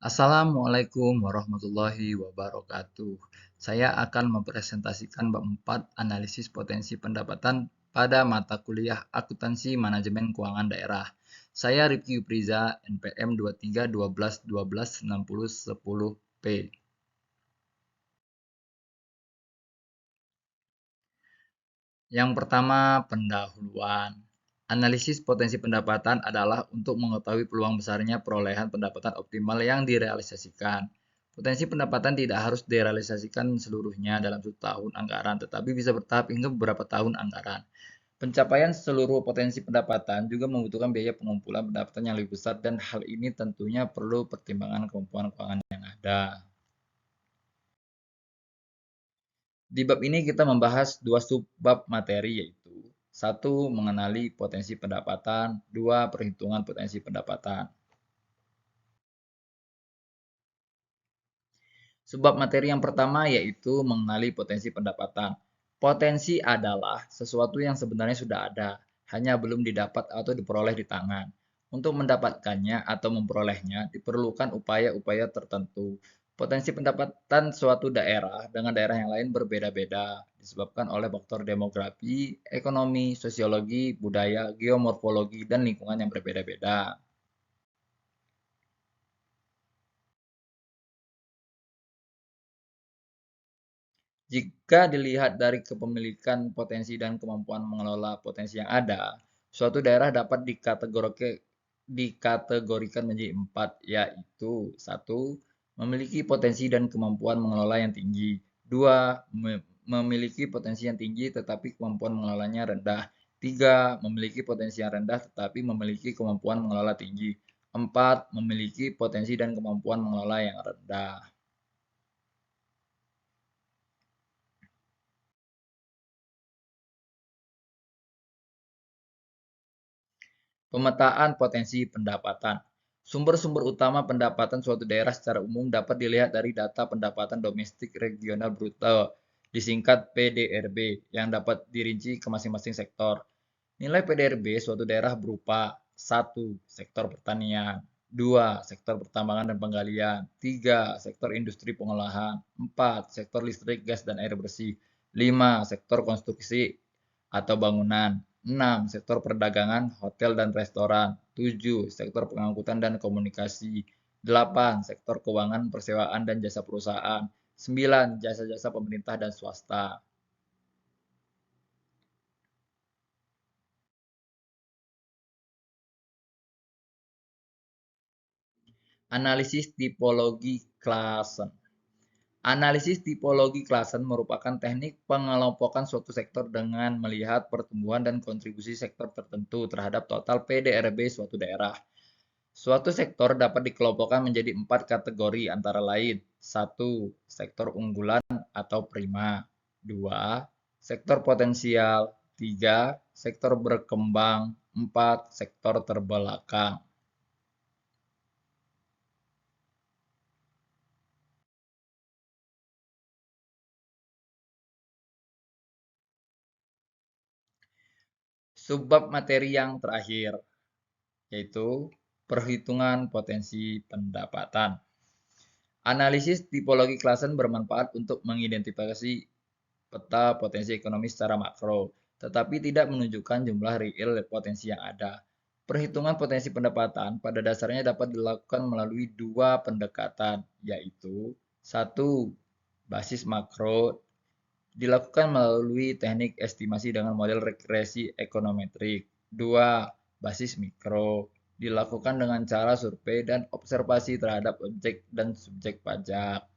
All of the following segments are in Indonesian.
Assalamualaikum warahmatullahi wabarakatuh. Saya akan mempresentasikan bab 4 analisis potensi pendapatan pada mata kuliah Akuntansi Manajemen Keuangan Daerah. Saya Rifki Yupriza, NPM 23 12 12 60 10P. Yang pertama, pendahuluan. Analisis potensi pendapatan adalah untuk mengetahui peluang besarnya perolehan pendapatan optimal yang direalisasikan. Potensi pendapatan tidak harus direalisasikan seluruhnya dalam 1 tahun anggaran, tetapi bisa bertahap hingga beberapa tahun anggaran. Pencapaian seluruh potensi pendapatan juga membutuhkan biaya pengumpulan pendapatan yang lebih besar dan hal ini tentunya perlu pertimbangan kemampuan keuangan yang ada. Di bab ini kita membahas dua subbab materi yaitu satu, mengenali potensi pendapatan, dua, perhitungan potensi pendapatan. Subbab materi yang pertama yaitu mengenali potensi pendapatan. Potensi adalah sesuatu yang sebenarnya sudah ada, hanya belum didapat atau diperoleh di tangan. Untuk mendapatkannya atau memperolehnya diperlukan upaya-upaya tertentu. Potensi pendapatan suatu daerah dengan daerah yang lain berbeda-beda, disebabkan oleh faktor demografi, ekonomi, sosiologi, budaya, geomorfologi, dan lingkungan yang berbeda-beda. Jika dilihat dari kepemilikan potensi dan kemampuan mengelola potensi yang ada, suatu daerah dapat dikategorikan menjadi empat, yaitu satu, memiliki potensi dan kemampuan mengelola yang tinggi, dua, memiliki potensi yang tinggi tetapi kemampuan mengelolanya rendah, tiga, memiliki potensi yang rendah tetapi memiliki kemampuan mengelola tinggi, empat, memiliki potensi dan kemampuan mengelola yang rendah. Pemetaan potensi pendapatan. Sumber-sumber utama pendapatan suatu daerah secara umum dapat dilihat dari data pendapatan domestik regional bruto, disingkat PDRB, yang dapat dirinci ke masing-masing sektor. Nilai PDRB suatu daerah berupa satu, sektor pertanian, dua, sektor pertambangan dan penggalian, tiga, sektor industri pengolahan, empat, sektor listrik, gas, dan air bersih, lima, sektor konstruksi atau bangunan, 6. Sektor perdagangan, hotel dan restoran. 7. Sektor pengangkutan dan komunikasi. 8. Sektor keuangan, persewaan dan jasa perusahaan. 9. Jasa-jasa pemerintah dan swasta. Analisis tipologi klasen. Analisis tipologi klasen merupakan teknik pengelompokan suatu sektor dengan melihat pertumbuhan dan kontribusi sektor tertentu terhadap total PDRB suatu daerah. Suatu sektor dapat dikelompokkan menjadi 4 kategori antara lain. 1. Sektor unggulan atau prima. 2. Sektor potensial. 3. Sektor berkembang. 4. Sektor terbelakang. Subbab materi yang terakhir yaitu perhitungan potensi pendapatan. Analisis tipologi klasen bermanfaat untuk mengidentifikasi peta potensi ekonomi secara makro, tetapi tidak menunjukkan jumlah real potensi yang ada. Perhitungan potensi pendapatan pada dasarnya dapat dilakukan melalui dua pendekatan, yaitu satu, basis makro dilakukan melalui teknik estimasi dengan model regresi ekonometrik. Dua, basis mikro dilakukan dengan cara survei dan observasi terhadap objek dan subjek pajak.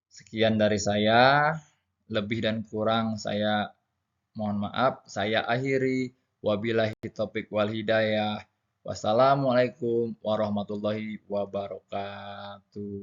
Sekian dari saya, lebih dan kurang saya mohon maaf, saya akhiri. Wabillahi taufik wal hidayah. Wassalamualaikum warahmatullahi wabarakatuh.